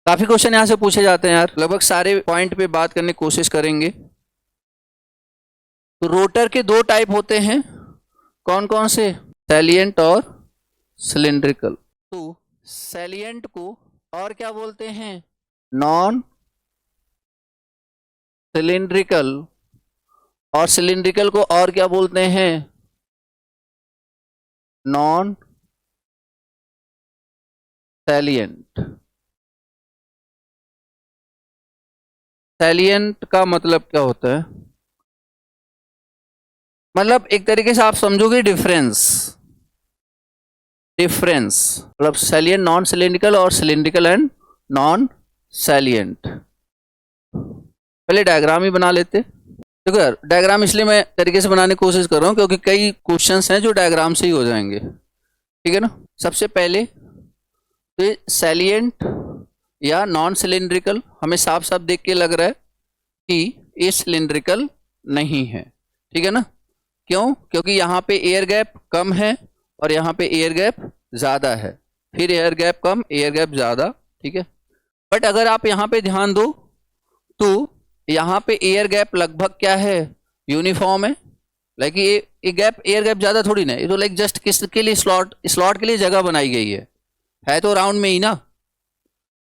काफी क्वेश्चन यहाँ से पूछे जाते हैं यार, लगभग सारे पॉइंट पे बात करने की कोशिश करेंगे। तो रोटर के दो टाइप होते हैं, कौन कौन से? सैलिएंट और सिलिंड्रिकल। तो सैलिएंट को और क्या बोलते हैं? Non cylindrical. और सिलिंड्रिकल को और क्या बोलते हैं? Non salient. सैलिएंट का मतलब क्या होता है? मतलब एक तरीके से आप समझोगे डिफरेंस। डिफरेंस मतलब सैलिएंट नॉन सिलिंड्रिकल और सिलिंड्रिकल एंड नॉन सैलिएंट। पहले डायग्राम ही बना लेते। देखो यार, डायग्राम इसलिए मैं तरीके से बनाने की कोशिश कर रहा हूँ क्योंकि कई क्वेश्चंस हैं जो डायग्राम से ही हो जाएंगे, ठीक है ना। सबसे पहले तो सैलिएंट या नॉन सिलिंड्रिकल हमें साफ साफ देख के लग रहा है कि ये सिलिंड्रिकल नहीं है, ठीक है ना। क्यों? क्योंकि यहाँ पे एयर गैप कम है और यहाँ पे एयर गैप ज़्यादा है, फिर एयर गैप कम एयर गैप ज़्यादा, ठीक है। बट अगर आप यहाँ पे ध्यान दो तो यहाँ पे एयर गैप लगभग क्या है? यूनिफॉर्म है। लाइक ये गैप एयर गैप ज़्यादा थोड़ी ना, ये तो लाइक जस्ट किसके लिए? स्लॉट के लिए जगह बनाई गई है तो राउंड में ही ना,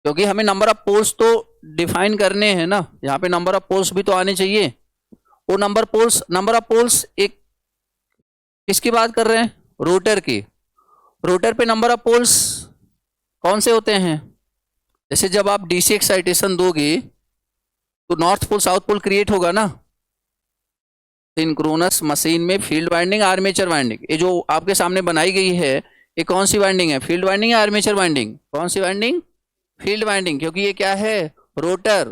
क्योंकि हमें नंबर ऑफ पोल्स तो डिफाइन करने हैं ना, यहाँ पे नंबर ऑफ पोल्स भी तो आने चाहिए। वो नंबर ऑफ पोल्स एक किसकी बात कर रहे हैं? रोटर की। रोटर पे नंबर ऑफ पोल्स कौन से होते हैं? जैसे जब आप डीसी एक्साइटेशन दोगे तो north pole south pole create होगा ना। सिंक्रोनस मशीन में फील्ड वाइंडिंग आर्मेचर वाइंडिंग, ये जो आपके सामने बनाई गई है ये कौन सी वाइंडिंग है? फील्ड वाइंडिंग या आर्मेचर वाइंडिंग? कौन सी वाइंडिंग? फील्ड वाइंडिंग, क्योंकि ये क्या है? रोटर,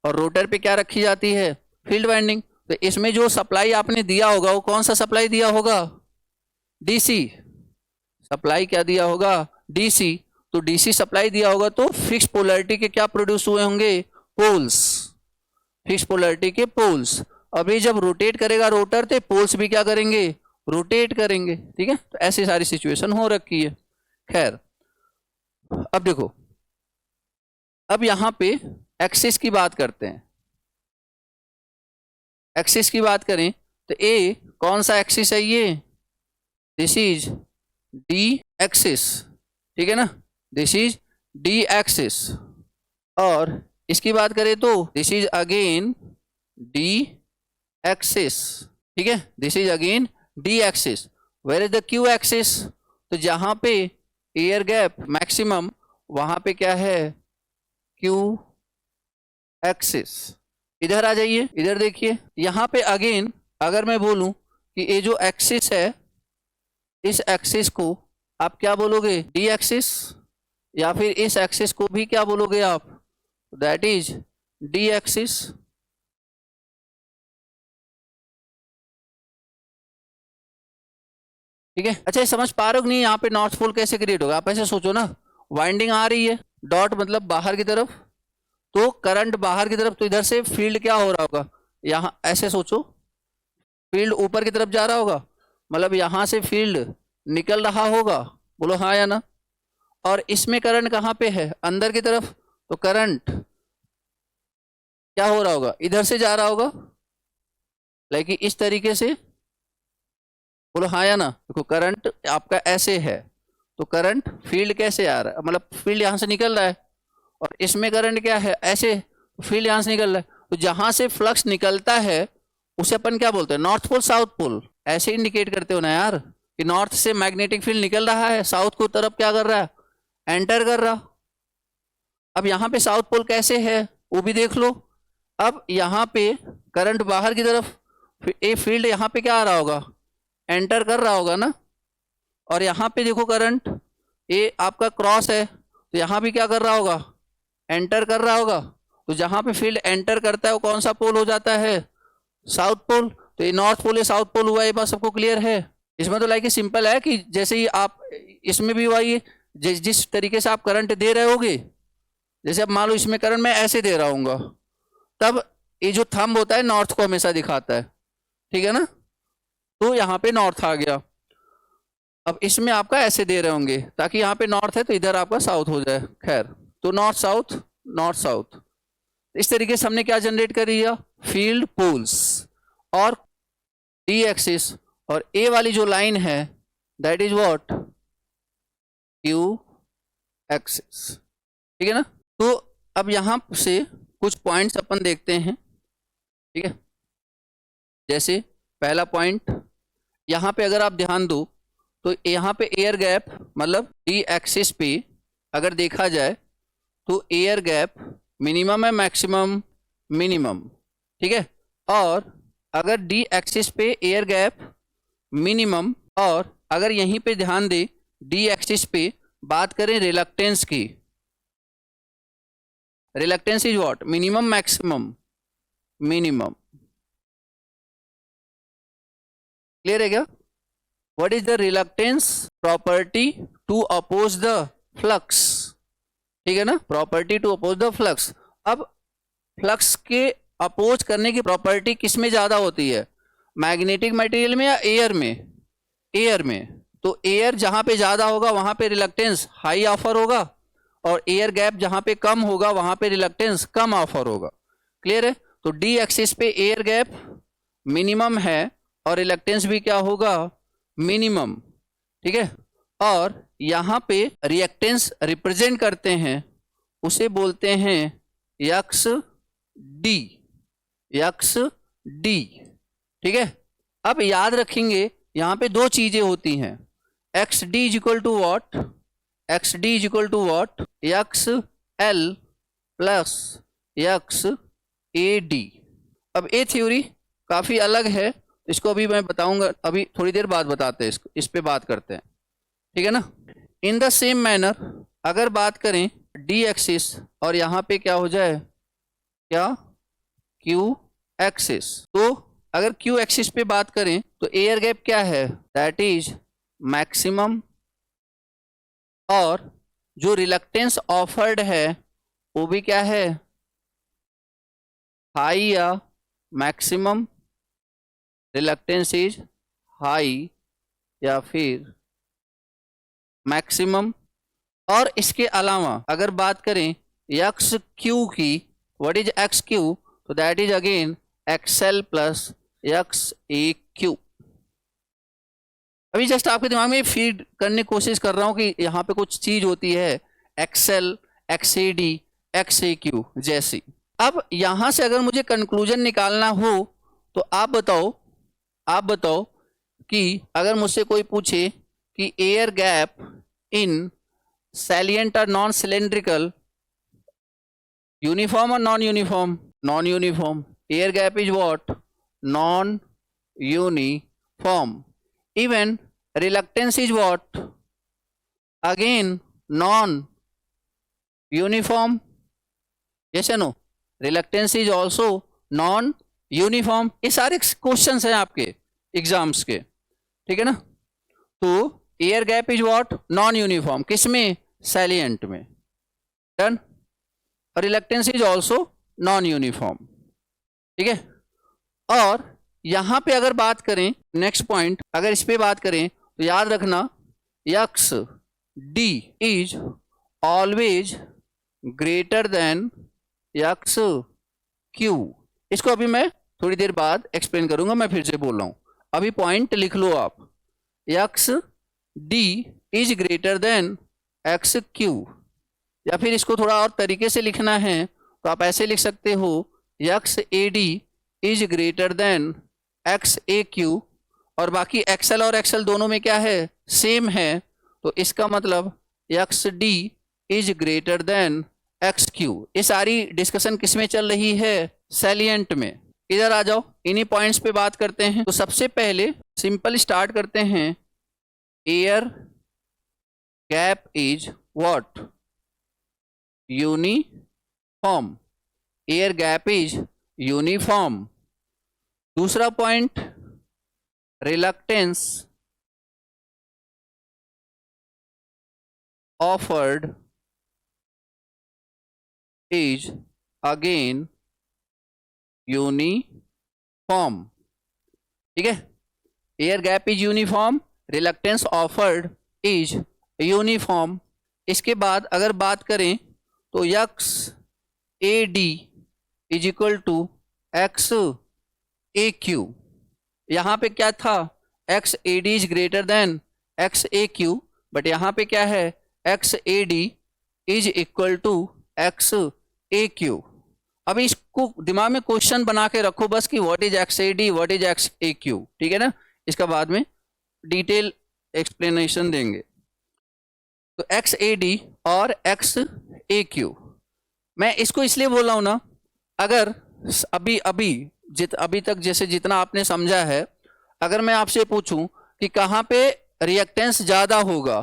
और रोटर पे क्या रखी जाती है? Field winding. तो इसमें जो सप्लाई आपने दिया होगा वो कौन सा सप्लाई दिया होगा? DC supply. क्या दिया होगा? डीसी। तो डीसी सप्लाई दिया होगा तो फिक्स पोलैरिटी के क्या प्रोड्यूस हुए होंगे? पोल्स। फिक्स पोलैरिटी के पोल्स। अभी जब रोटेट करेगा रोटर तो पोल्स भी क्या करेंगे? रोटेट करेंगे, ठीक है। तो ऐसी सारी सिचुएशन हो रखी है। खैर, अब देखो, अब यहां पे एक्सिस की बात करते हैं। एक्सिस की बात करें तो ए कौन सा एक्सिस है? ये दिस इज डी एक्सिस, ठीक है ना। This is D axis. और इसकी बात करें तो this is again D axis, ठीक है। This is again D axis. Where is the Q axis? तो जहां पे एयर गैप मैक्सिमम वहां पे क्या है? Q axis. इधर आ जाइए, इधर देखिए, यहां पे अगेन अगर मैं बोलूं कि ये जो एक्सिस है इस एक्सिस को आप क्या बोलोगे? D axis. या फिर इस एक्सिस को भी क्या बोलोगे आप? That is D axis. ठीक है। अच्छा, ये समझ पा रहे हो नहीं? यहाँ पे नॉर्थ पोल कैसे क्रिएट होगा? आप ऐसे सोचो ना, वाइंडिंग आ रही है, डॉट मतलब बाहर की तरफ, तो करंट बाहर की तरफ, तो इधर से फील्ड क्या हो रहा होगा? यहाँ ऐसे सोचो, फील्ड ऊपर की तरफ जा रहा होगा, मतलब यहाँ से फील्ड निकल रहा होगा, बोलो हाँ या ना। और इसमें करंट कहाँ पे है? अंदर की तरफ, तो करंट क्या हो रहा होगा? इधर से जा रहा होगा, लाइक इस तरीके से, बोलो हाँ या ना। देखो करंट आपका ऐसे है, तो करंट फील्ड कैसे आ रहा है? मतलब फील्ड यहाँ से निकल रहा है, और इसमें करंट क्या है? ऐसे, फील्ड यहाँ से निकल रहा है। तो जहां से फ्लक्स निकलता है उसे अपन क्या बोलते हैं? North pole south pole. ऐसे इंडिकेट करते हो ना यार कि नॉर्थ से मैग्नेटिक फील्ड निकल रहा है, साउथ को तरफ क्या कर रहा है? एंटर कर रहा। अब यहाँ पे साउथ पोल कैसे है वो भी देख लो। अब यहाँ पे करंट बाहर की तरफ, ये फील्ड यहाँ पे क्या आ रहा होगा? एंटर कर रहा होगा ना। और यहाँ पे देखो करंट ये आपका क्रॉस है, तो यहाँ भी क्या कर रहा होगा? एंटर कर रहा होगा। तो जहाँ पे फील्ड एंटर करता है वो कौन सा पोल हो जाता है? South pole. तो ये नॉर्थ पोल है साउथ पोल हुआ, ये बात सबको क्लियर है। इसमें तो लाइक सिंपल है कि जैसे ही आप इसमें भी वही जिस तरीके से आप करंट दे रहे होगे, जैसे अब मान लो इसमें करंट मैं ऐसे दे रहा हूँ, तब ये जो थंब होता है नॉर्थ को हमेशा दिखाता है, ठीक है ना। तो यहाँ पे नॉर्थ आ गया। अब इसमें आपका ऐसे दे रहे होंगे ताकि यहाँ पे नॉर्थ है तो इधर आपका साउथ हो जाए। खैर, तो नॉर्थ साउथ नॉर्थ साउथ। इस तरीके से हमने क्या जनरेट कर दिया, फील्ड पोल्स और डी एक्सिस, और ए वाली जो लाइन है that is what, Q axis. ठीक है ना। तो अब यहां से कुछ पॉइंट्स अपन देखते हैं, ठीक है। जैसे पहला पॉइंट, यहां पे अगर आप ध्यान दो तो यहां पे एयर गैप मतलब डी एक्सिस पे अगर देखा जाए तो एयर गैप मिनिमम है, मैक्सिमम, मिनिमम, ठीक है। और अगर डी एक्सिस पे एयर गैप मिनिमम, और अगर यहीं पे ध्यान दे डी एक्सिस पे बात करें रिलक्टेंस की, reluctance is what, minimum, maximum, minimum. Clear है क्या? What is the reluctance property to oppose the flux, ठीक है ना, property to oppose the flux. अब फ्लक्स के अपोज करने की प्रॉपर्टी किस में ज्यादा होती है, मैग्नेटिक मटेरियल में या एयर में? एयर में। तो एयर जहां पे ज्यादा होगा वहां पे रिलक्टेंस हाई ऑफर होगा, और एयर गैप जहां पे कम होगा वहां पे रिलक्टेंस कम ऑफर होगा। क्लियर है? तो डी एक्सिस पे एयर गैप मिनिमम है और रिलक्टेंस भी क्या होगा, मिनिमम, ठीक है। और यहां पे रिएक्टेंस रिप्रेजेंट करते हैं, उसे बोलते हैं यक्स डी, यक्स डी, ठीक है। अब याद रखेंगे यहां पे दो चीजें होती हैं, X D is equal to what, X D is equal to what, X L plus X A D. अब ए थ्योरी काफी अलग है, इसको अभी मैं बताऊंगा, अभी थोड़ी देर बाद बताते हैं इसको, इस पे बात करते हैं, ठीक है ना। इन द सेम मैनर अगर बात करें डी एक्सिस और यहाँ पे क्या हो जाए, क्या, क्यू एक्सिस, तो अगर क्यू एक्सिस पे बात करें तो एयर गैप क्या है, दैट इज मैक्सिमम, और जो रिलक्टेंस ऑफर्ड है वो भी क्या है, हाई या मैक्सिमम, रिलक्टेंस इज हाई या फिर मैक्सिमम। और इसके अलावा अगर बात करें एक्स क्यू की, व्हाट इज एक्स क्यू, तो that is again XL plus X A Q. अभी जस्ट आपके दिमाग में फीड करने की कोशिश कर रहा हूं कि यहाँ पे कुछ चीज होती है XL, x A D, x A Q जैसी। अब यहां से अगर मुझे कंक्लूजन निकालना हो तो आप बताओ कि अगर मुझसे कोई पूछे कि एयर गैप इन सैलिएंट और नॉन सिलेंड्रिकल यूनिफॉर्म और non uniform, non uniform, air gap is what, non uniform. Even reluctance is what, again non-uniform, yes or no, reluctance is also non-uniform। ये सारे क्वेश्चंस हैं आपके exams के, ठीक है ना। तो air gap is what, non uniform, किसमें, सैलिएंट में, डन। और reluctance is also non uniform, ठीक है। और यहां पे अगर बात करें नेक्स्ट पॉइंट, अगर इस पे बात करें तो याद रखना x D is always greater than x Q. इसको अभी मैं थोड़ी देर बाद एक्सप्लेन करूंगा, मैं फिर से बोल रहा हूं, अभी पॉइंट लिख लो आप, x D is greater than X Q. या फिर इसको थोड़ा और तरीके से लिखना है तो आप ऐसे लिख सकते हो, x A D is greater than X A Q, और बाकी एक्सएल और एक्सएल दोनों में क्या है, सेम है, तो इसका मतलब x D is greater than X Q. ये सारी डिस्कशन किस में चल रही है, सैलिएंट में। इधर आ जाओ, इन्हीं पॉइंट्स पे बात करते हैं। तो सबसे पहले सिंपल स्टार्ट करते हैं, air gap is what, uniform, air gap is uniform. दूसरा point, reluctance offered is again uniform, ठीक है। Air gap is uniform, reluctance offered is uniform. इसके बाद अगर बात करें तो X A D is equal to X A Q. यहां पे क्या था, X A D is greater than X A Q, but यहां पे क्या है, X A D is equal to X A Q. अब इसको दिमाग में क्वेश्चन बना के रखो बस कि what is x A D, what is x A Q, ठीक है ना। इसका बाद में डिटेल एक्सप्लेनेशन देंगे। तो एक्स ए डी और एक्स ए क्यू, मैं इसको इसलिए बोल रहा हूं ना, अगर अभी तक जैसे जितना आपने समझा है, अगर मैं आपसे पूछूं कि कहां पे रिएक्टेंस ज्यादा होगा,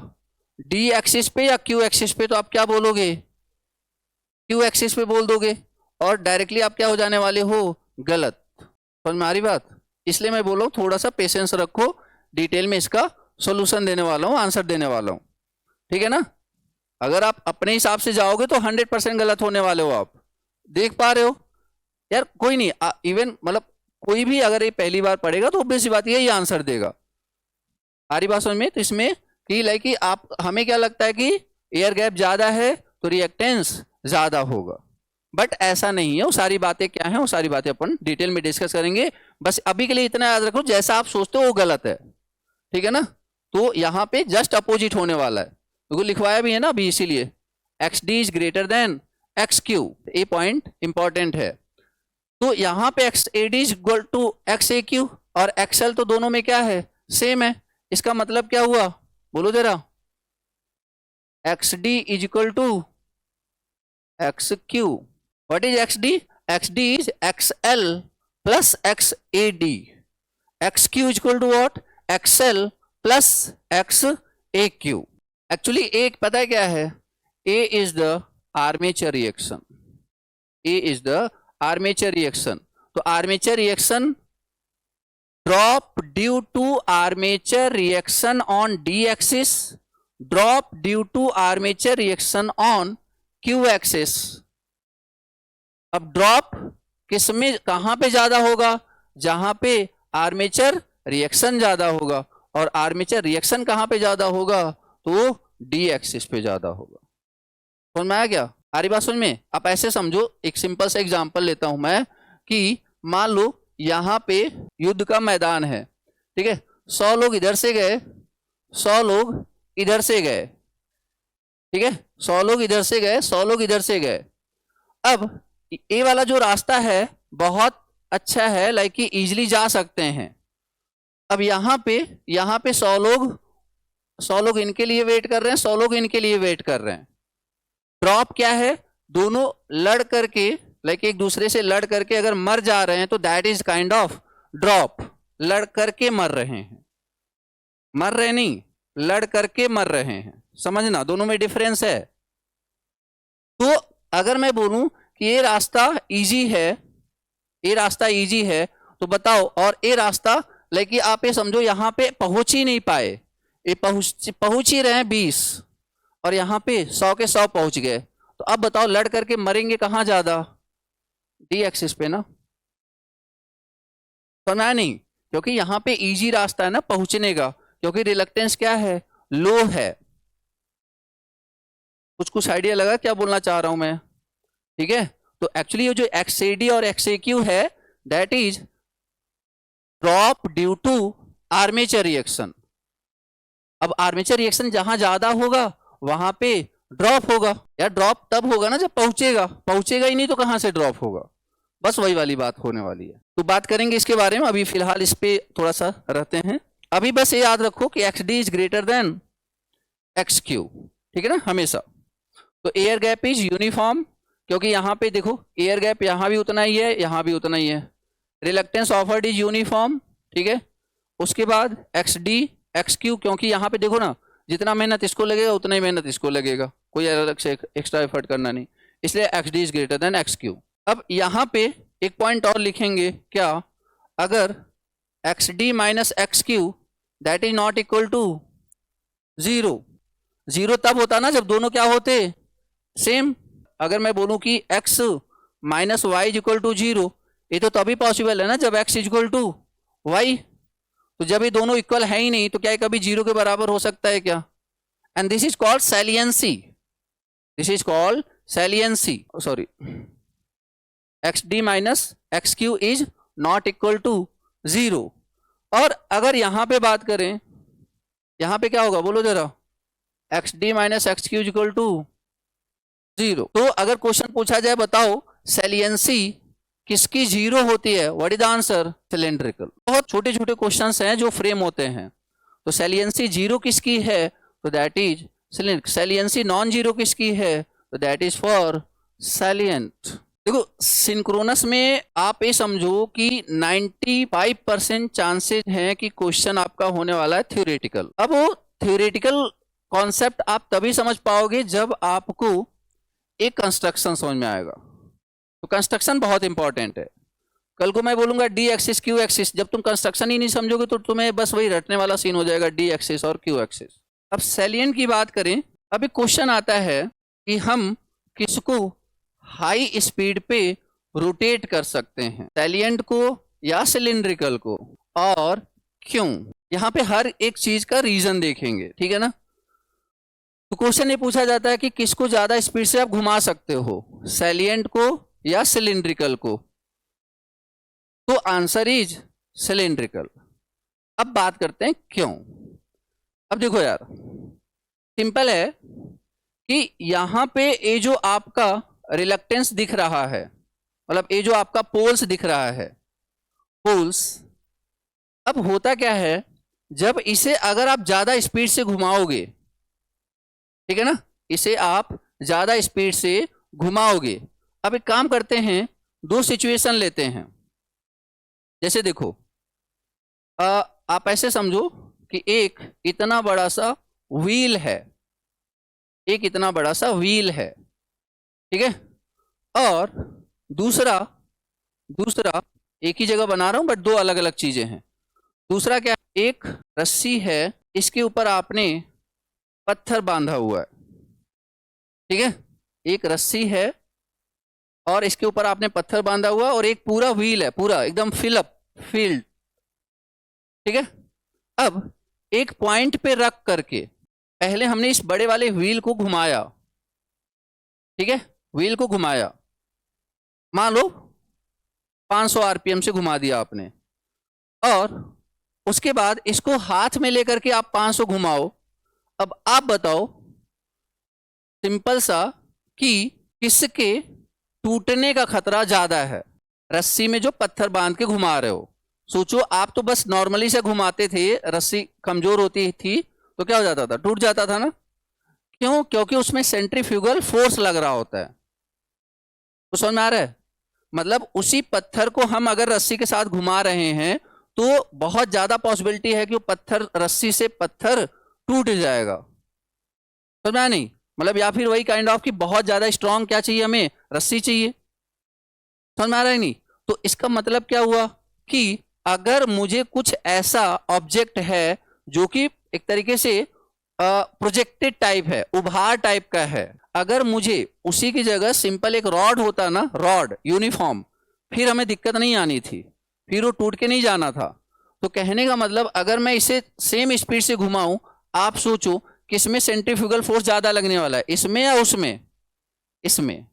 डी एक्सिस पे या क्यू एक्सिस पे, तो आप क्या बोलोगे, क्यू एक्सिस पे बोल दोगे, और डायरेक्टली आप क्या हो जाने वाले हो, गलत। समझ में आ रही बात? इसलिए मैं बोल रहा हूं थोड़ा सा पेशेंस रखो, डिटेल में इसका सॉल्यूशन देने वाला हूं, आंसर देने वाला हूं, ठीक है ना। अगर आप अपने हिसाब से जाओगे तो 100% गलत होने वाले हो। आप देख पा रहे हो यार, कोई नहीं, इवन मतलब कोई भी अगर ये पहली बार पढ़ेगा तो ऑब्वियस बात यही आंसर देगा। आ रही बात समझ में? तो इसमें कि लाइक कि आप, हमें क्या लगता है कि एयर गैप ज्यादा है तो रिएक्टेंस ज्यादा होगा, बट ऐसा नहीं है। वो सारी बातें क्या है, वो सारी बातें अपन डिटेल में डिस्कस करेंगे। बस अभी के लिए इतना याद रखो, जैसा आप सोचते हो वो गलत है, ठीक है ना। तो यहाँ पे जस्ट अपोजिट होने वाला है, तो लिखवाया भी है ना अभी, इसीलिए X D is greater than X Q, ये पॉइंट इंपॉर्टेंट है। तो यहाँ पे X A D is equal to X A Q, और एक्सएल तो दोनों में क्या है, सेम है। इसका मतलब क्या हुआ, बोलो जरा, X D is equal to X Q. What is X D? X D is X L plus X A D, X Q is equal to what, X L plus X A Q. Actually एक पता है क्या है, A is the armature reaction, A is the armature reaction. तो armature reaction drop due to armature reaction on D axis, drop due to armature reaction on Q axis. अब drop किस में, कहां पे ज्यादा होगा, जहां पे आर्मेचर रिएक्शन ज्यादा होगा, और आर्मेचर रिएक्शन कहां पे ज्यादा होगा, तो डी एक्सिस पे ज्यादा होगा। समझ में आया क्या? आ रही बात समझ में? आप ऐसे समझो, एक सिंपल सा एग्जांपल लेता हूं मैं, कि मान लो यहां पे युद्ध का मैदान है, ठीक है, 100 लोग इधर से गए, 100 लोग इधर से गए, ठीक है, 100 लोग इधर से गए, 100 लोग इधर से गए। अब ये वाला जो रास्ता है बहुत अच्छा है, लाइक कि इजिली जा सकते हैं। अब यहाँ पे 100 लोग इनके लिए वेट कर रहे हैं, 100 लोग इनके लिए वेट कर रहे हैं। ड्रॉप क्या है, दोनों लड़ करके, लाइक एक दूसरे से लड़ करके अगर मर जा रहे हैं तो that is kind of drop. लड़ करके मर रहे हैं, मर रहे नहीं, लड़ करके मर रहे हैं, समझना, दोनों में डिफरेंस है। तो अगर मैं बोलूं कि ये रास्ता इजी है, ये रास्ता इजी है, तो बताओ, और ये रास्ता लाइक कि आप ये समझो यहां पे पहुंच ही नहीं पाए, ये पहुंच ही रहे हैं 20, और यहां पे 100 के 100 पहुंच गए, तो अब बताओ लड़ करके मरेंगे कहां ज्यादा, डी एक्सिस पे ना। सुना नहीं, क्योंकि यहां पे इजी रास्ता है ना पहुंचने का, क्योंकि रिलक्टेंस क्या है, लो है। कुछ आइडिया लगा क्या बोलना चाह रहा हूं मैं, ठीक है। तो एक्चुअली ये जो एक्स ए डी और एक्स ए क्यू है, that is drop due to armature reaction. अब आर्मेचर रिएक्शन जहां ज्यादा होगा वहां पे ड्रॉप होगा। यार ड्रॉप तब होगा ना जब पहुंचेगा ही नहीं तो कहां से ड्रॉप होगा, बस वही वाली बात होने वाली है। तो बात करेंगे इसके बारे में, अभी फिलहाल इस पे थोड़ा सा रहते हैं। अभी बस ये याद रखो कि x D is greater than X Q, ठीक है ना, हमेशा। तो एयर गैप इज यूनिफॉर्म, क्योंकि यहाँ पे देखो एयर गैप यहाँ भी उतना ही है, यहाँ भी उतना ही है। रिलक्टेंस ऑफर्ड इज यूनिफॉर्म, ठीक है। उसके बाद एक्स डी एक्स क्यू, क्योंकि यहाँ पे देखो ना, जितना मेहनत इसको लगेगा उतना ही मेहनत इसको लगेगा, कोई अलग से एक्स्ट्रा एफर्ट करना नहीं, इसलिए X D is greater than X Q. अब यहाँ पे एक पॉइंट और लिखेंगे, क्या, अगर X D minus X Q that is not equal to 0। 0 तब होता ना जब दोनों क्या होते, सेम। अगर मैं बोलूं कि x minus Y is equal to 0, ये तो तभी पॉसिबल है ना जब x is equal to Y. तो जब ये दोनों इक्वल है ही नहीं तो क्या कभी 0 के बराबर हो सकता है क्या? And this is called saliency, this is called saliency, sorry X D minus X Q is not equal to 0। और अगर यहां पे बात करें, यहां पे क्या होगा बोलो जरा, X D minus X Q equal to 0। तो अगर क्वेश्चन पूछा जाए बताओ सैलियंसी किसकी 0 होती है, what is the answer, cylindrical. बहुत छोटे छोटे क्वेश्चंस हैं जो फ्रेम होते हैं। तो सैलियंसी 0 किसकी है, तो दैट इज सिलेंड्रिकल। सैलियंसी नॉन 0 किसकी है, तो दैट इज फॉर सैलियंट। देखो सिंक्रोनस में आप ये समझो कि 95% चांसेस हैं कि क्वेश्चन आपका होने वाला है थ्योरेटिकल। अब वो थ्योरेटिकल कॉन्सेप्ट आप तभी समझ पाओगे जब आपको एक कंस्ट्रक्शन समझ में आएगा। तो कंस्ट्रक्शन बहुत इंपॉर्टेंट है। कल को मैं बोलूंगा डी एक्सिस क्यू एक्सिस, जब तुम कंस्ट्रक्शन ही नहीं समझोगे तो तुम्हें बस वही रटने वाला सीन हो जाएगा, डी एक्सिस और क्यू एक्सिस। अब सैलिएंट की बात करें, अभी क्वेश्चन आता है कि हम किसको हाई स्पीड पे रोटेट कर सकते हैं, सैलिएंट को या सिलिंड्रिकल को, और क्यों। यहां पे हर एक चीज का रीजन देखेंगे, ठीक है ना। तो क्वेश्चन ये पूछा जाता है कि किसको ज्यादा स्पीड से आप घुमा सकते हो, सैलिएंट को या सिलिंड्रिकल को, तो आंसर इज सिलिंड्रिकल। अब बात करते हैं क्यों। अब देखो यार सिंपल है कि यहां पे ये जो आपका रिलक्टेंस दिख रहा है, मतलब ये जो आपका पोल्स दिख रहा है, पोल्स, अब होता क्या है जब इसे अगर आप ज्यादा स्पीड से घुमाओगे, ठीक है ना, इसे आप ज्यादा स्पीड से घुमाओगे। अब एक काम करते हैं, दो सिचुएशन लेते हैं। जैसे देखो आप ऐसे समझो कि एक इतना बड़ा सा व्हील है, एक इतना बड़ा सा व्हील है, ठीक है, और दूसरा एक ही जगह बना रहा हूं बट दो अलग अलग चीजें हैं। दूसरा क्या, एक रस्सी है, इसके ऊपर आपने पत्थर बांधा हुआ है, ठीक है, एक रस्सी है और इसके ऊपर आपने पत्थर बांधा हुआ, और एक पूरा व्हील है, पूरा एकदम फील्ड, ठीक है। अब एक पॉइंट पे रख करके पहले हमने इस बड़े वाले व्हील को घुमाया, ठीक है, व्हील को घुमाया, मान लो 500 आरपीएम से घुमा दिया आपने, और उसके बाद इसको हाथ में लेकर के आप 500 घुमाओ। अब आप बताओ सिंपल सा कि किसके टूटने का खतरा ज्यादा है, रस्सी में जो पत्थर बांध के घुमा रहे हो। सोचो आप तो बस नॉर्मली से घुमाते थे, रस्सी कमजोर होती थी तो क्या हो जाता था, टूट जाता था ना। क्यों, क्योंकि उसमें सेंट्रीफ्यूगल फोर्स लग रहा होता है। तो समझ में आ रहा है, मतलब उसी पत्थर को हम अगर रस्सी के साथ घुमा रहे हैं तो बहुत ज्यादा पॉसिबिलिटी है कि वो पत्थर, रस्सी से पत्थर टूट जाएगा। समझ में आया नहीं, मतलब या फिर वही काइंड ऑफ कि बहुत ज्यादा स्ट्रांग क्या चाहिए, हमें रस्सी चाहिए। समझ में आ रहा है नहीं। तो इसका मतलब क्या हुआ कि अगर मुझे कुछ ऐसा ऑब्जेक्ट है जो कि एक तरीके से प्रोजेक्टेड टाइप है, उभार टाइप का है, अगर मुझे उसी की जगह सिंपल एक रॉड होता ना, रॉड यूनिफॉर्म, फिर हमें दिक्कत नहीं आनी थी, फिर वो टूट के नहीं जाना था। तो कहने का मतलब अगर मैं इसे सेम स्पीड से घुमाऊं, आप सोचो किसमें सेंट्रीफ्यूगल फोर्स ज्यादा लगने वाला है, इसमें या उसमें, इसमें।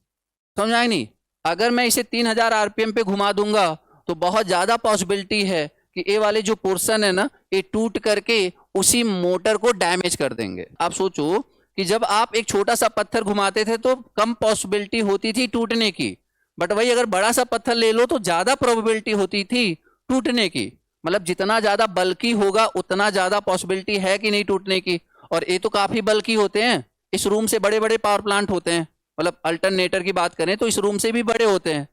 समझ आए नहीं। अगर मैं इसे 3000 आरपीएम पे घुमा दूंगा तो बहुत ज्यादा पॉसिबिलिटी है कि ये वाले जो पोर्शन है ना, ये टूट करके उसी मोटर को डैमेज कर देंगे। आप सोचो कि जब आप एक छोटा सा पत्थर घुमाते थे तो कम पॉसिबिलिटी होती थी टूटने की, बट वही अगर बड़ा सा पत्थर ले लो तो ज्यादा प्रोबेबिलिटी होती थी टूटने की। मतलब जितना ज्यादा बल्कि होगा उतना ज्यादा पॉसिबिलिटी है कि नहीं टूटने की। और ये तो काफी बल्कि होते हैं, इस रूम से बड़े बड़े पावर प्लांट होते हैं, मतलब अल्टरनेटर की बात करें तो इस रूम से भी बड़े होते हैं।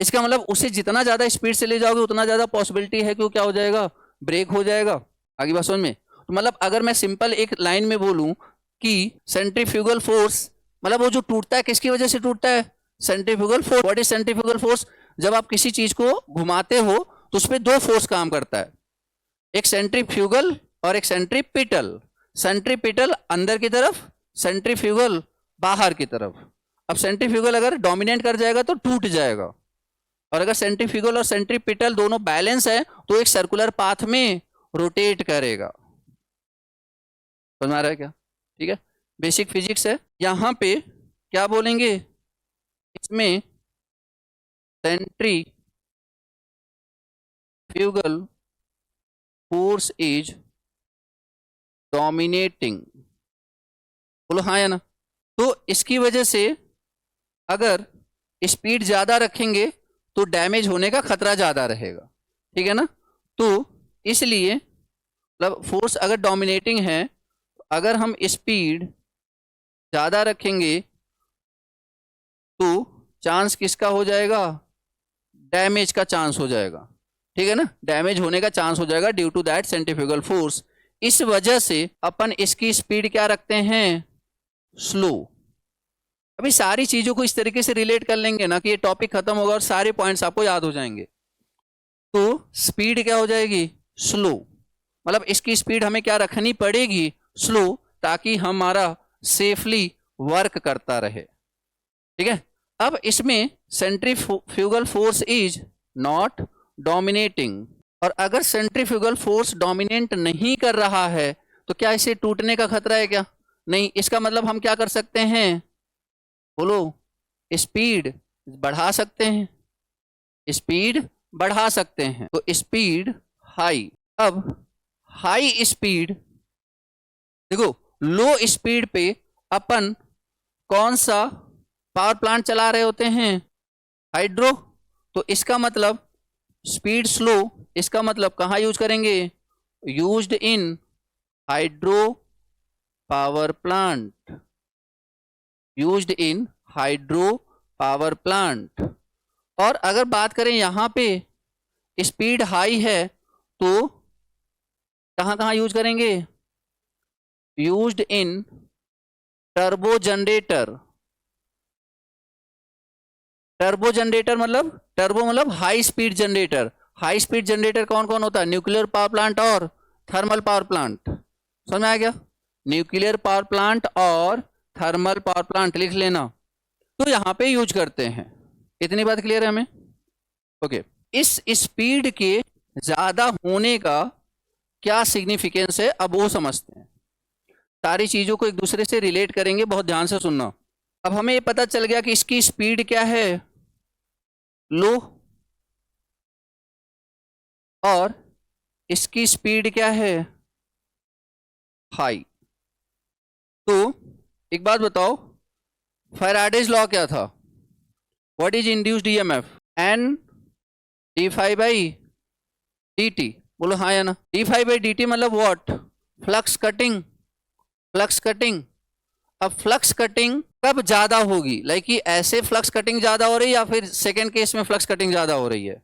इसका मतलब उसे जितना ज्यादा स्पीड से ले जाओगे उतना ज्यादा पॉसिबिलिटी है कि वो क्या हो जाएगा, ब्रेक हो जाएगा। आगे बात समझ में। तो मतलब अगर मैं सिंपल एक लाइन में बोलूं कि सेंट्रीफ्यूगल फोर्स, मतलब वो जो टूटता है किसकी वजह से टूटता है, centrifugal force. What is centrifugal force, जब आप किसी चीज को घुमाते हो तो उसमें दो फोर्स काम करता है, एक सेंट्रीफ्यूगल और एक सेंट्रीपिटल। सेंट्रीपिटल अंदर की तरफ, सेंट्रीफ्यूगल बाहर की तरफ। अब सेंट्रीफ्यूगल अगर डोमिनेट कर जाएगा तो टूट जाएगा, और अगर सेंट्रीफ्यूगल और सेंट्रीपिटल दोनों बैलेंस है तो एक सर्कुलर पाथ में रोटेट करेगा। समझ में आ रहा है क्या, ठीक है, बेसिक फिजिक्स है। यहां पे क्या बोलेंगे, इसमें सेंट्रीफ्यूगल फोर्स इज डोमिनेटिंग। बोलो हाँ या ना। तो इसकी वजह से अगर स्पीड ज्यादा रखेंगे तो डैमेज होने का खतरा ज्यादा रहेगा, ठीक है ना। तो इसलिए मतलब फोर्स अगर डोमिनेटिंग है, अगर हम स्पीड ज्यादा रखेंगे तो चांस किसका हो जाएगा, डैमेज का चांस हो जाएगा, ठीक है ना, डैमेज होने का चांस हो जाएगा due to that centrifugal force. इस वजह से अपन इसकी स्पीड क्या रखते हैं, स्लो। अभी सारी चीजों को इस तरीके से रिलेट कर लेंगे ना कि ये टॉपिक खत्म होगा और सारे पॉइंट्स आपको याद हो जाएंगे। तो स्पीड क्या हो जाएगी, स्लो, मतलब इसकी स्पीड हमें क्या रखनी पड़ेगी, स्लो, ताकि हमारा सेफली वर्क करता रहे, ठीक है। अब इसमें centrifugal force is not dominating, और अगर सेंट्रीफ्यूगल फोर्स डोमिनेट नहीं कर रहा है तो क्या इसे टूटने का खतरा है क्या, नहीं। इसका मतलब हम क्या कर सकते हैं, बोलो, स्पीड बढ़ा सकते हैं, स्पीड बढ़ा सकते हैं। तो स्पीड हाई, अब हाई स्पीड, देखो लो स्पीड पे अपन कौन सा पावर प्लांट चला रहे होते हैं, हाइड्रो। तो इसका मतलब स्पीड स्लो, इसका मतलब कहाँ यूज करेंगे, used in hydro power plant, used in hydro power plant. और अगर बात करें यहां पे स्पीड हाई है तो कहां कहां यूज करेंगे, used in turbo generator. Turbo generator मतलब, टर्बो मतलब high speed generator. High speed generator कौन कौन होता है, न्यूक्लियर पावर प्लांट और थर्मल पावर प्लांट। समझ में आ गया, न्यूक्लियर पावर प्लांट और थर्मल पावर प्लांट लिख लेना। तो यहां पे यूज करते हैं, इतनी बात क्लियर है हमें, ओके। इस स्पीड के ज्यादा होने का क्या सिग्निफिकेंस है, अब वो समझते हैं। सारी चीजों को एक दूसरे से रिलेट करेंगे, बहुत ध्यान से सुनना। अब हमें ये पता चल गया कि इसकी स्पीड क्या है, लो, और इसकी स्पीड क्या है, हाई। तो एक बात बताओ, फैराडेज लॉ क्या था, what is induced EMF, N D phi by D T. बोलो हाँ या ना। D phi by D T मतलब what, flux cutting, flux cutting. अब फ्लक्स कटिंग कब ज्यादा होगी, लाइक कि ऐसे फ्लक्स कटिंग ज्यादा हो रही है या फिर सेकेंड केस में फ्लक्स कटिंग ज्यादा हो रही है,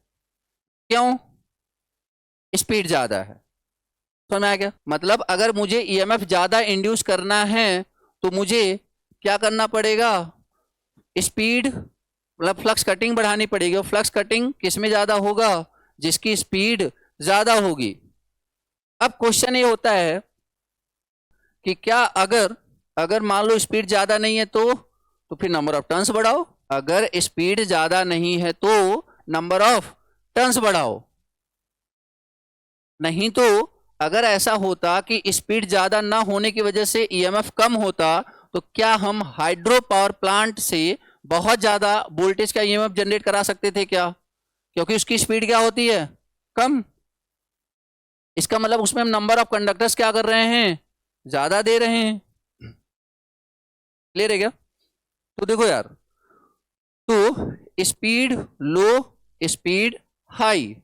क्यों, स्पीड ज्यादा है। समझ में आ गया, मतलब अगर मुझे ईएमएफ ज्यादा इंड्यूस करना है तो मुझे क्या करना पड़ेगा, स्पीड मतलब फ्लक्स कटिंग बढ़ानी पड़ेगी। और फ्लक्स कटिंग किस में ज्यादा होगा, जिसकी स्पीड ज्यादा होगी। अब क्वेश्चन ये होता है कि क्या अगर अगर मान लो स्पीड ज्यादा नहीं है तो फिर नंबर ऑफ टर्न्स बढ़ाओ, अगर स्पीड ज्यादा नहीं है तो नंबर ऑफ टर्न्स बढ़ाओ। नहीं तो अगर ऐसा होता कि स्पीड ज्यादा ना होने की वजह से ईएमएफ कम होता तो क्या हम हाइड्रो पावर प्लांट से बहुत ज्यादा वोल्टेज का ईएमएफ जनरेट करा सकते थे क्या, क्योंकि उसकी स्पीड क्या होती है, कम। इसका मतलब उसमें हम नंबर ऑफ कंडक्टर्स क्या कर रहे हैं, ज्यादा दे रहे हैं। क्लियर है क्या। तो देखो यार, तो स्पीड लो, स्पीड हाई,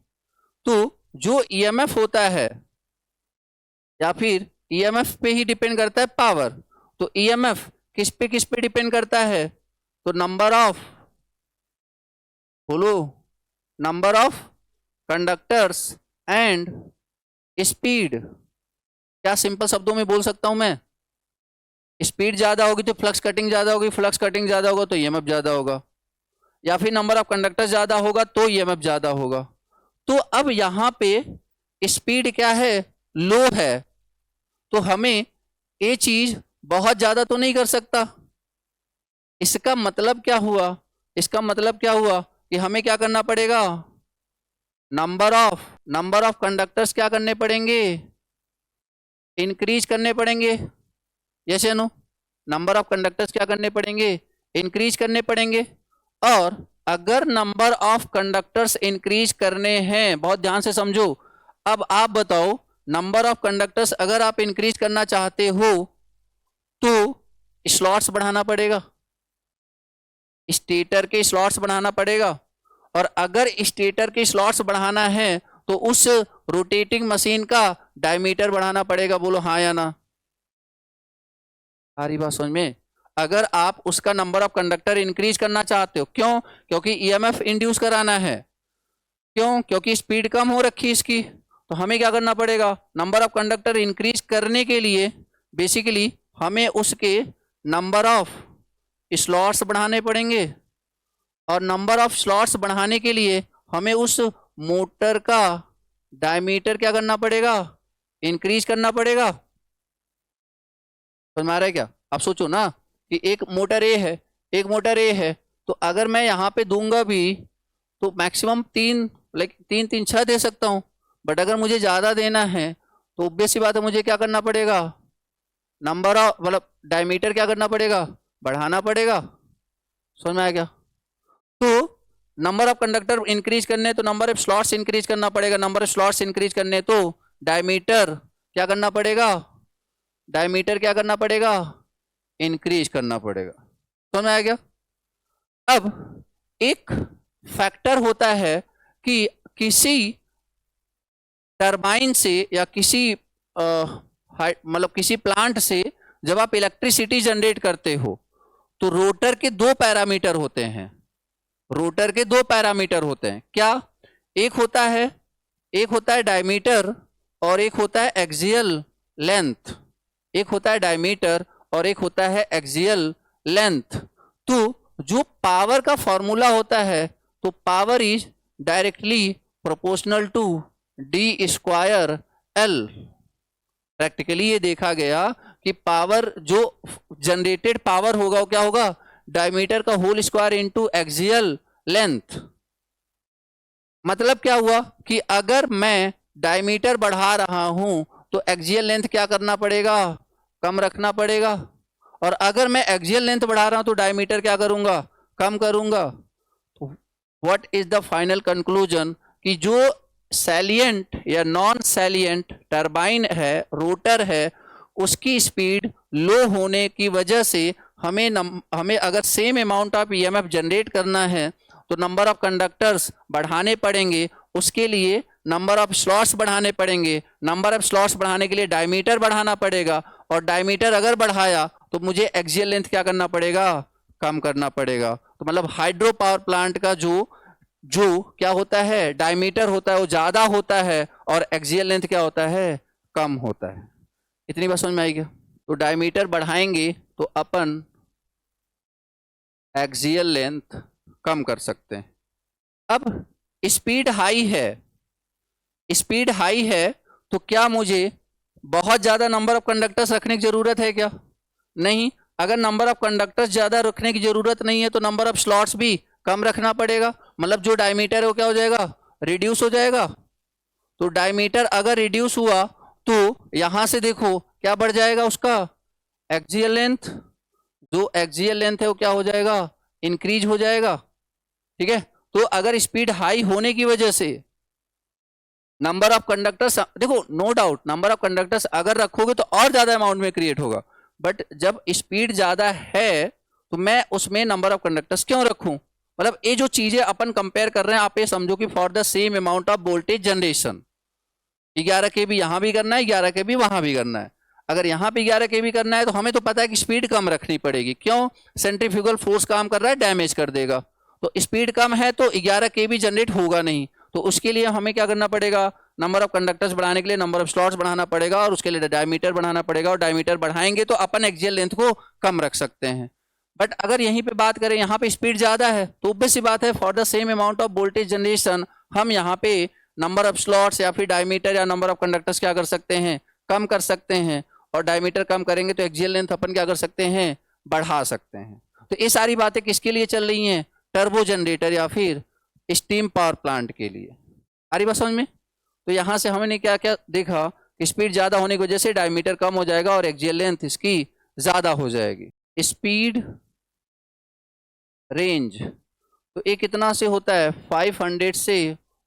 तो जो ईएमएफ होता है या फिर ईएमएफ पे ही डिपेंड करता है पावर। तो ईएमएफ किस पे डिपेंड करता है, तो नंबर ऑफ, बोलो, number of conductors and speed. क्या सिंपल शब्दों में बोल सकता हूं मैं, स्पीड ज्यादा होगी तो फ्लक्स कटिंग ज्यादा होगी, फ्लक्स कटिंग ज्यादा होगा तो ईएमएफ ज्यादा होगा, या फिर नंबर ऑफ कंडक्टर्स ज्यादा होगा तो ईएमएफ ज्यादा होगा। तो अब यहां पे स्पीड क्या है, लो है, तो हमें ये चीज बहुत ज्यादा तो नहीं कर सकता। इसका मतलब क्या हुआ, इसका मतलब क्या हुआ कि हमें क्या करना पड़ेगा, नंबर ऑफ कंडक्टर्स क्या करने पड़ेंगे, इंक्रीज करने पड़ेंगे। यस या नो, नंबर ऑफ कंडक्टर्स क्या करने पड़ेंगे, इंक्रीज करने पड़ेंगे। और अगर नंबर ऑफ कंडक्टर्स इंक्रीज करने हैं, बहुत ध्यान से समझो, अब आप बताओ नंबर ऑफ कंडक्टर्स अगर आप इंक्रीज करना चाहते हो तो स्लॉट्स बढ़ाना पड़ेगा, स्टेटर के स्लॉट्स बढ़ाना पड़ेगा, और अगर स्टेटर के स्लॉट्स बढ़ाना है तो उस रोटेटिंग मशीन का डायमीटर बढ़ाना पड़ेगा। बोलो हाँ या ना, सारी बात समझ में। अगर आप उसका नंबर ऑफ कंडक्टर इंक्रीज करना चाहते हो, क्यों? क्योंकि ईएमएफ इंड्यूस कराना है। क्यों? क्योंकि स्पीड कम हो रखी है इसकी, तो हमें क्या करना पड़ेगा, नंबर ऑफ कंडक्टर इंक्रीज करने के लिए बेसिकली हमें उसके नंबर ऑफ स्लॉट्स बढ़ाने पड़ेंगे, और नंबर ऑफ स्लॉट्स बढ़ाने के लिए हमें उस मोटर का डायमीटर क्या करना पड़ेगा, इंक्रीज करना पड़ेगा। समझ में आ रहा है क्या? आप सोचो ना कि एक मोटर ए है, एक मोटर ए है, तो अगर मैं यहाँ पे दूंगा भी तो मैक्सिमम 3 3 6 दे सकता हूँ, बट अगर मुझे ज़्यादा देना है तो ऑब्वियस सी बात है मुझे क्या करना पड़ेगा, नंबर ऑफ मतलब डायमीटर क्या करना पड़ेगा, बढ़ाना पड़ेगा। समझ में आ गया? तो नंबर ऑफ कंडक्टर इंक्रीज करने तो नंबर ऑफ स्लॉट्स इंक्रीज करना पड़ेगा, नंबर ऑफ स्लॉट्स इंक्रीज करने तो डायमीटर क्या करना पड़ेगा, डायमीटर क्या करना पड़ेगा, इंक्रीज करना पड़ेगा। समझ में आ गया? अब एक फैक्टर होता है कि किसी टरबाइन से या किसी मतलब किसी प्लांट से जब आप इलेक्ट्रिसिटी जनरेट करते हो तो रोटर के 2 पैरामीटर होते हैं, रोटर के 2 पैरामीटर होते हैं। क्या? एक होता है डायमीटर और एक होता है एक्सियल लेंथ, एक होता है डायमीटर और एक होता है एक्सियल लेंथ। तो जो पावर का फॉर्मूला होता है, तो power is directly proportional to D square L. Practically ये देखा गया कि पावर जो जनरेटेड पावर होगा वो क्या होगा, डायमीटर का whole square into axial length. मतलब क्या हुआ कि अगर मैं डायमीटर बढ़ा रहा हूं तो एक्सियल लेंथ क्या करना पड़ेगा, कम रखना पड़ेगा, और अगर मैं एक्सियल लेंथ बढ़ा रहा हूं तो डायमीटर क्या करूंगा, कम करूंगा। तो what is the final conclusion कि जो सैलिएंट या नॉन सैलिएंट टरबाइन है, रोटर है, उसकी स्पीड लो होने की वजह से हमें अगर same amount of EMF generate करना है तो नंबर ऑफ कंडक्टर्स बढ़ाने पड़ेंगे, उसके लिए नंबर ऑफ स्लॉट्स बढ़ाने पड़ेंगे, नंबर ऑफ स्लॉट्स बढ़ाने के लिए डायमीटर बढ़ाना पड़ेगा, और डायमीटर अगर बढ़ाया तो मुझे एक्सियल लेंथ क्या करना पड़ेगा, कम करना पड़ेगा। तो मतलब हाइड्रो पावर प्लांट का जो क्या होता है, डायमीटर होता है वो ज्यादा होता है और एक्सियल लेंथ क्या होता है, कम होता है। इतनी बात समझ में आएगी? तो डायमीटर बढ़ाएंगे तो अपन एक्सियल लेंथ कम कर सकते हैं। अब स्पीड हाई है, स्पीड हाई है तो क्या मुझे बहुत ज्यादा नंबर ऑफ कंडक्टर्स रखने की जरूरत है क्या? नहीं। अगर नंबर ऑफ कंडक्टर्स ज्यादा रखने की जरूरत नहीं है तो नंबर ऑफ स्लॉट्स भी कम रखना पड़ेगा। मतलब जो डायमीटर है वो क्या हो जाएगा, रिड्यूस हो जाएगा। तो डायमीटर अगर रिड्यूस हुआ तो यहां से देखो क्या बढ़ जाएगा, उसका एक्सियल लेंथ, जो एक्सियल लेंथ है वो क्या हो जाएगा, इंक्रीज हो जाएगा। ठीक है? तो अगर स्पीड हाई होने की वजह से नंबर ऑफ कंडक्टर्स, देखो no doubt number of conductors अगर रखोगे तो और ज्यादा अमाउंट में क्रिएट होगा, बट जब स्पीड ज्यादा है तो मैं उसमें नंबर ऑफ कंडक्टर्स क्यों रखूं। मतलब ये जो चीजें अपन कंपेयर कर रहे हैं, आप ये समझो कि for the same amount of voltage generation 11 kV यहां भी करना है, 11 kV वहां भी करना है। अगर यहां पे 11 kV करना है तो हमें तो पता है कि स्पीड कम रखनी पड़ेगी। क्यों? सेंट्रीफ्यूगल फोर्स काम कर रहा है, डैमेज कर देगा। तो स्पीड कम है तो 11 kV जनरेट होगा नहीं, तो उसके लिए हमें क्या करना पड़ेगा, नंबर ऑफ कंडक्टर्स बढ़ाने के लिए नंबर ऑफ स्लॉट्स बढ़ाना पड़ेगा, और उसके लिए डायमीटर बढ़ाना पड़ेगा, और डायमीटर बढ़ाएंगे तो अपन एक्सियल लेंथ को कम रख सकते हैं। बट अगर यहीं पे बात करें, यहाँ पे स्पीड ज्यादा है तो ऑब्वियस सी बात है for the same amount of voltage generation हम यहाँ पे नंबर ऑफ स्लॉट्स या फिर डायमीटर या नंबर ऑफ कंडक्टर्स क्या कर सकते हैं, कम कर सकते हैं, और डायमीटर कम करेंगे तो एक्सियल लेंथ अपन क्या कर सकते हैं, बढ़ा सकते हैं। तो ये सारी बातें किसके लिए चल रही हैं, टर्बो जनरेटर या फिर स्टीम पावर प्लांट के लिए। आ रही बात समझ में? तो यहां से हमने क्या क्या देखा कि स्पीड ज्यादा होने की वजह से डायमीटर कम हो जाएगा और एक्सियल लेंथ इसकी ज्यादा हो जाएगी। स्पीड रेंज, तो ये कितना से होता है 500 से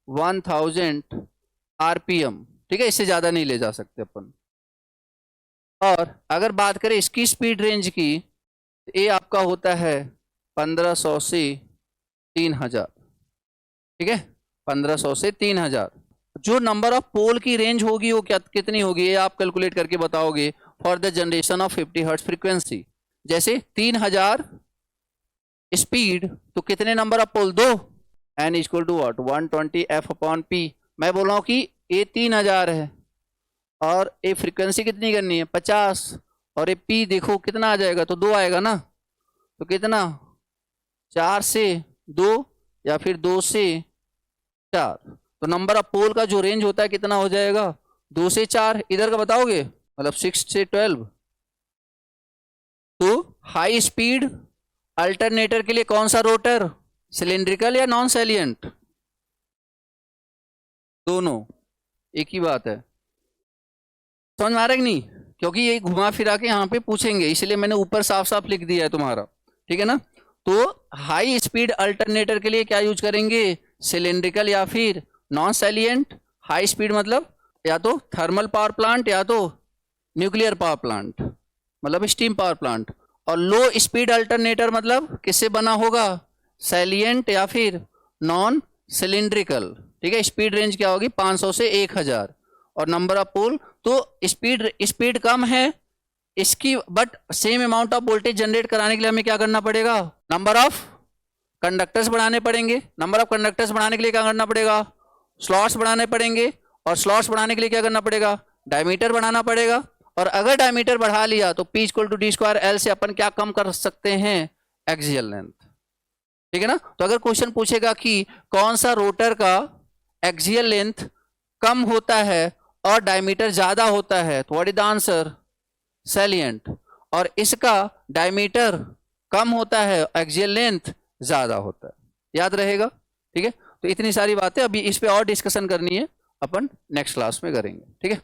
1000 आरपीएम, ठीक है, इससे ज़्यादा नहीं ले जा सकते अपन। और अगर बात करें इसकी स्पीड रेंज की, तो ये आपका होता है 1500 से 3000, ठीक है, 1500 से 3000। जो नंबर ऑफ पोल की रेंज होगी वो क्या कितनी होगी, ये आप कैलकुलेट करके बताओगे for the generation of 50 hertz frequency. जैसे 3000 स्पीड तो कितने number of pole, 2, N equal to what 120 F upon P. मैं बोल रहा हूँ कि ये 3000 है और ये फ्रीक्वेंसी कितनी करनी है 50, और ये पी देखो कितना आ जाएगा, तो 2 आएगा ना, तो कितना 4 से 2 या फिर 2 से 4, तो नंबर ऑफ पोल का जो रेंज होता है कितना हो जाएगा 2 से 4। इधर का बताओगे मतलब 6 से 12। तो हाई स्पीड अल्टरनेटर के लिए कौन सा रोटर, सिलेंड्रिकल या नॉन सैलिएंट, दोनों एक ही बात है। समझ में आ रहा है कि नहीं, क्योंकि ये घुमा फिरा के यहाँ पे पूछेंगे, इसलिए मैंने ऊपर साफ साफ लिख दिया है तुम्हारा, ठीक है ना। तो हाई स्पीड अल्टरनेटर के लिए क्या यूज करेंगे, सिलेंड्रिकल या फिर नॉन सैलिएंट। हाई स्पीड मतलब या तो थर्मल पावर प्लांट या तो न्यूक्लियर पावर प्लांट, मतलब स्टीम पावर प्लांट। और लो स्पीड अल्टरनेटर मतलब किससे बना होगा, सैलिएंट या फिर नॉन सिलेंड्रिकल, ठीक है। स्पीड रेंज क्या होगी 500 से 1000 और नंबर ऑफ पोल, तो स्पीड कम है इसकी, but same amount of voltage generate कराने के लिए हमें क्या करना पड़ेगा, नंबर ऑफ कंडक्टर्स बढ़ाने पड़ेंगे। नंबर ऑफ कंडक्टर्स बढ़ाने के लिए क्या करना पड़ेगा, स्लॉट्स बढ़ाने पड़ेंगे, और स्लॉट्स बढ़ाने के लिए क्या करना पड़ेगा, डायमीटर बढ़ाना पड़ेगा। और अगर डायमीटर बढ़ा लिया तो P equal to D square L से अपन क्या कम कर सकते हैं, एक्सियल लेंथ, ठीक है ना। तो अगर क्वेश्चन पूछेगा कि कौन सा रोटर का एक्सियल लेंथ कम होता है और डायमीटर ज्यादा होता है, तो what is the answer, salient. और इसका डायमीटर कम होता है, एक्सियल लेंथ ज्यादा होता है, याद रहेगा, ठीक है। तो इतनी सारी बातें अभी इस पे और डिस्कशन करनी है, अपन नेक्स्ट क्लास में करेंगे, ठीक है।